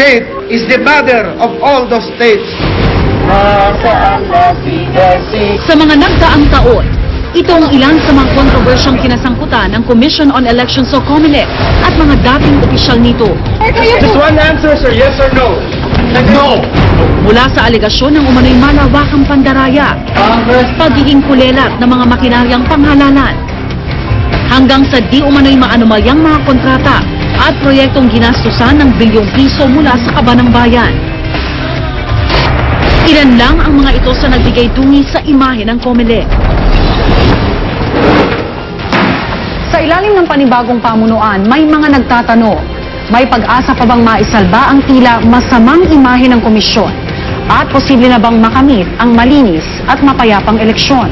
state is the mother of all those states. Sa mga nagdaang taon, ito ang ilan sa mga kontrobersyang kinasangkutan ng Commission on Elections o COMELEC at mga dating opisyal nito. Just one answer, sir. Yes or no? No! Mula sa alegasyon ng umano'y malawakang pandaraya, pagiging kulelat ng mga makinaryang panghalalan, hanggang sa di umano'y maanumalyang mga kontrata at proyektong ginastusan ng bilyong piso mula sa kaba ng bayan. Ilan lang ang mga ito sa nagbigay dungi sa imahe ng COMELEC. Sa ilalim ng panibagong pamunuan, may mga nagtatanong, may pag-asa pa bang maisalba ang tila masamang imahe ng komisyon? At posible na bang makamit ang malinis at mapayapang eleksyon?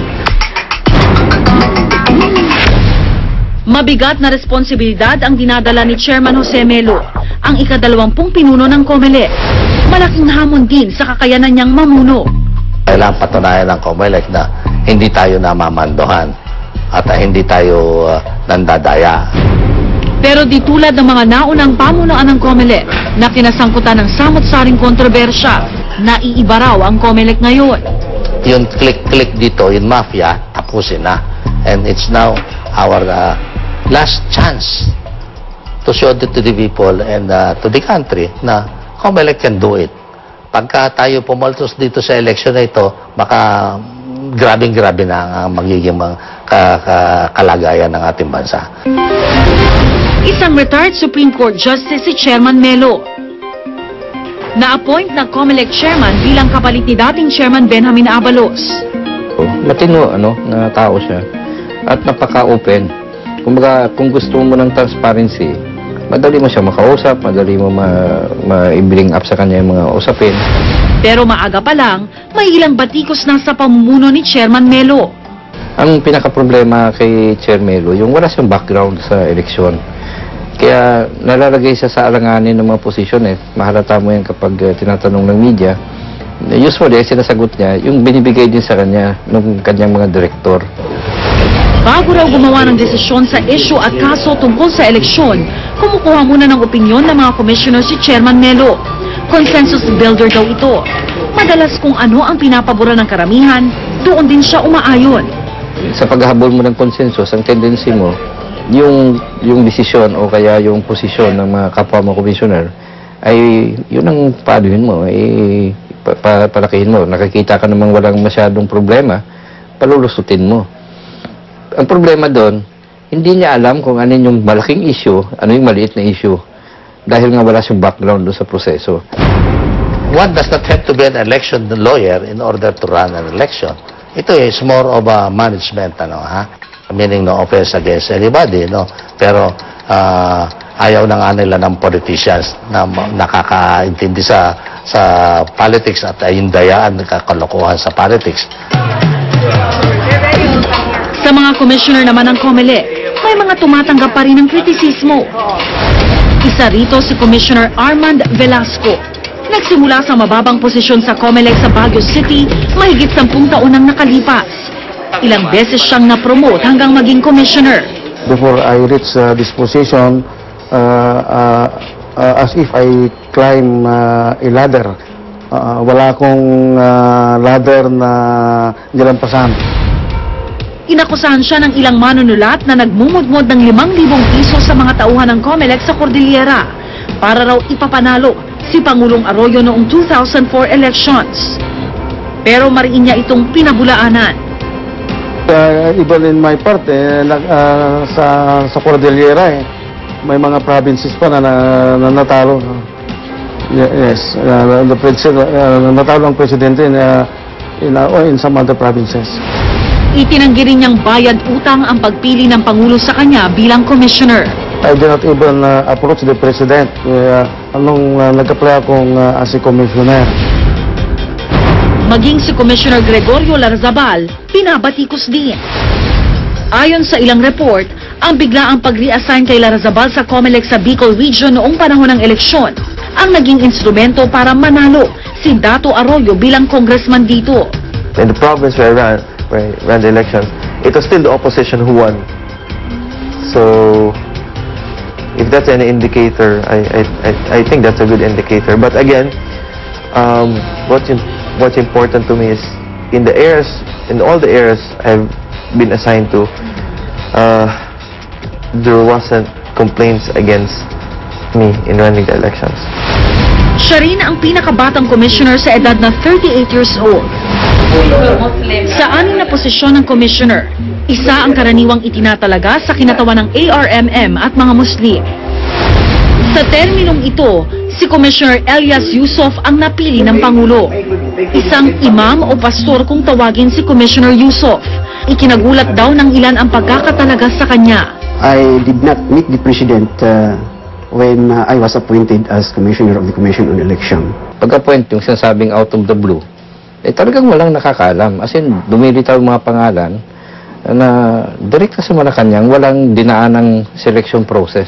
Mabigat na responsibilidad ang dinadala ni Chairman Jose Melo, ang ika-20 pinuno ng COMELEC. Malaking hamon din sa kakayanan niyang mamuno. Kailangan patunayan ng COMELEC na hindi tayo namamandohan at hindi tayo nandadaya. Pero di tulad ng mga naunang pamunuan ng COMELEC na kinasangkutan ng samot-saring kontrobersya, naiiba raw ang COMELEC ngayon. Yung click-click dito, yung mafia, tapusin na. And it's now our last chance to show it to the people and to the country na COMELEC can do it. Pagka tayo pumaltos dito sa election na ito, baka grabing-grabe na ang magiging kalagayan ng ating bansa. Isang retired Supreme Court Justice si Chairman Melo. Na-appoint na COMELEC Chairman bilang kapalit ni dating Chairman Benjamin Abalos. Matino na tao siya at napaka-open. Kumbaga, kung gusto mo ng transparency, madali mo siya makausap, madali mo ma-bring up sa kanya yung mga usapin. Pero maaga pa lang, may ilang batikos na sa pamumuno ni Chairman Melo. Ang pinaka-problema kay Chair Melo, yung wala siyang background sa eleksyon. Kaya nalalagay siya sa alanganin ng mga posisyon eh. Mahalata mo yan kapag tinatanong ng media. Usually, sinasagot niya yung binibigay din sa kanya ng kanyang mga direktor. Bago raw gumawa ng desisyon sa issue at kaso tungkol sa eleksyon, kumukuha muna ng opinyon ng mga commissioner si Chairman Melo. Consensus builder daw ito. Madalas kung ano ang pinapabura ng karamihan, doon din siya umaayon. Sa paghahabol mo ng consensus, ang tendency mo, yung desisyon o kaya yung posisyon ng mga kapwa mo commissioner, ay yun ang paduhin mo, ay palakihin mo. Nakikita ka namang walang masyadong problema, palulusutin mo. Ang problema doon, hindi niya alam kung ano yung malaking issue, ano yung maliit na issue. Dahil nga wala siyang background doon sa proseso. One does not have to be an election lawyer in order to run an election. Ito is more of a management, meaning no offense against anybody, no? Pero ayaw na nga nila ng politicians na nakakaintindi sa politics at yung dayaan, kalokohan sa politics. Sa mga commissioner naman ng COMELEC, may mga tumatanggap pa rin ng kritisismo. Isa rito si Commissioner Armand Velasco. Nagsimula sa mababang posisyon sa COMELEC sa Baguio City, mahigit 10 taon nang nakalipas. Ilang beses siyang na-promote hanggang maging commissioner. Before I reach this position, as if I climb a ladder. Wala akong ladder na nilampasan. Inakusahan siya ng ilang manunulat na nagmumudmod ng 5,000 piso sa mga tauhan ng COMELEC sa Cordillera para raw ipapanalo si Pangulong Arroyo noong 2004 elections. Pero mariin niya itong pinabulaanan. Even in my part, sa Cordillera, may mga provinces pa na natalo. Yes, natalo ang presidente in some other provinces. Itinanggi rin niyang bayad utang ang pagpili ng Pangulo sa kanya bilang commissioner. I did not even approach the president nung nag-apply akong as a commissioner. Maging si Commissioner Gregorio Larzabal, pinabatikos din. Ayon sa ilang report, ang biglaang pag-reassign kay Larzabal sa COMELEC sa Bicol Region noong panahon ng eleksyon ang naging instrumento para manalo si Dato Arroyo bilang congressman dito. In the province where I ran the elections, it was still the opposition who won. So, if that's an indicator, I think that's a good indicator. But again, what's important to me is in all the areas I've been assigned to, there wasn't complaints against me in running the elections. Siya rin ang pinakabatang commissioner sa edad na 38 years old. Sa 6 na posisyon ng commissioner, isa ang karaniwang itinatalaga sa kinatawan ng ARMM at mga Muslim. Sa terminong ito, si Commissioner Elias Yusof ang napili ng Pangulo. Isang imam o pastor kung tawagin si Commissioner Yusof. Ikinagulat daw ng ilan ang pagkakatalaga sa kanya. I did not meet the President when I was appointed as Commissioner of the Commission on Election. Pag-appoint yung sinasabing out of the blue, talagang walang nakakaalam. As in, lumilitaw yung mga pangalan na direkta sa Malacanang, walang dinaanang selection process.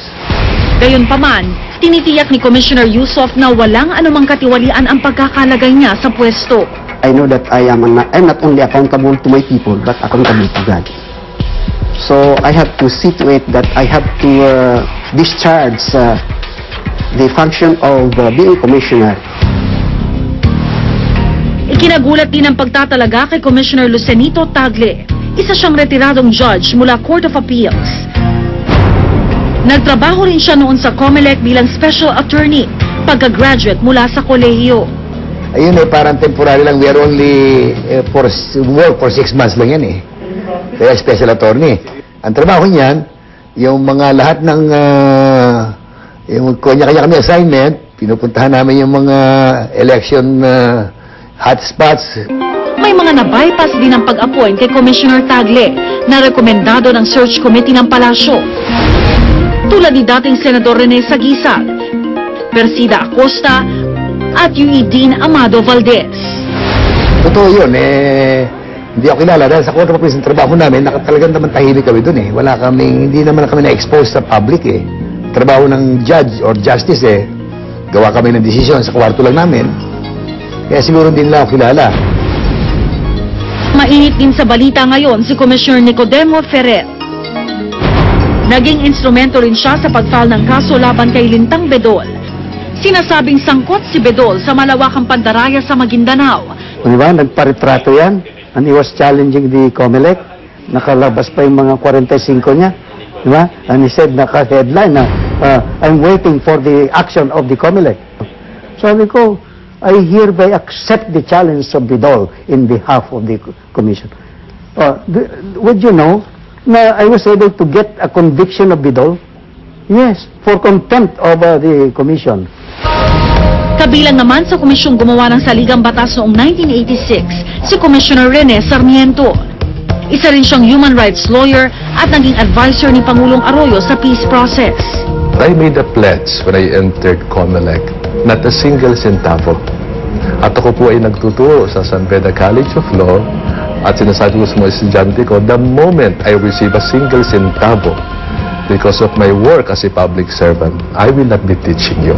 Gayunpaman, tinitiyak ni Commissioner Yusof na walang anumang katiwalian ang pagkakalagay niya sa pwesto. I know that I'm not only accountable to my people, but accountable to God. So I have to see to it that I have to discharge the function of being commissioner. Ikinagulat din ang pagtatalaga kay Commissioner Lucenito Tagle. Isa siyang retiradong judge mula Court of Appeals. Nagtrabaho rin siya noon sa COMELEC bilang special attorney, pagka-graduate mula sa kolehiyo. Ayun parang temporary lang. We are only work for 6 months lang yan Kaya special attorney. Ang trabaho niyan, yung mga lahat ng yung kanya-kanya kami assignment, pinupuntahan namin yung mga election hotspots. May mga na-bypass din ang pag-appoint kay Commissioner Tagle na rekomendado ng search committee ng palasyo. Tulad ni dating Senador Rene Sagisag, Persida Acosta, at UE Dean Amado Valdez. Totoo yun, hindi ako kilala dahil sa Court of Appeals ng trabaho namin, talagang naman tahimik kami dun hindi naman kami na-expose sa public Trabaho ng judge or justice gawa kami ng desisyon sa kwarto lang namin. Kaya siguro din lang ako kilala. Mainit din sa balita ngayon si Commissioner Nicodemo Ferrer. Naging instrumento rin siya sa pag-file ng kaso laban kay Lintang Bedol. Sinasabing sangkot si Bedol sa malawakang pandaraya sa Maguindanao. Di ba? Nagparitrato yan. And he was challenging the COMELEC. Nakalabas pa yung mga 45 niya. Di ba? And he said, naka-headline na, I'm waiting for the action of the COMELEC. Sabi ko, I hereby accept the challenge of Bedol in behalf of the Commission. Would you know, na I was able to get a conviction of Bedol? Yes, for contempt of the Commission. Kabilang naman sa komisyong gumawa ng saligang batas noong 1986, si Commissioner Rene Sarmiento. Isa rin siyang human rights lawyer at naging advisor ni Pangulong Arroyo sa peace process. I made a pledge when I entered COMELEC, not a single centavo. At ako po ay nagtuturo sa San Beda College of Law at sinasabi ko sa mga estudyante ko, the moment I receive a single centavo because of my work as a public servant, I will not be teaching you.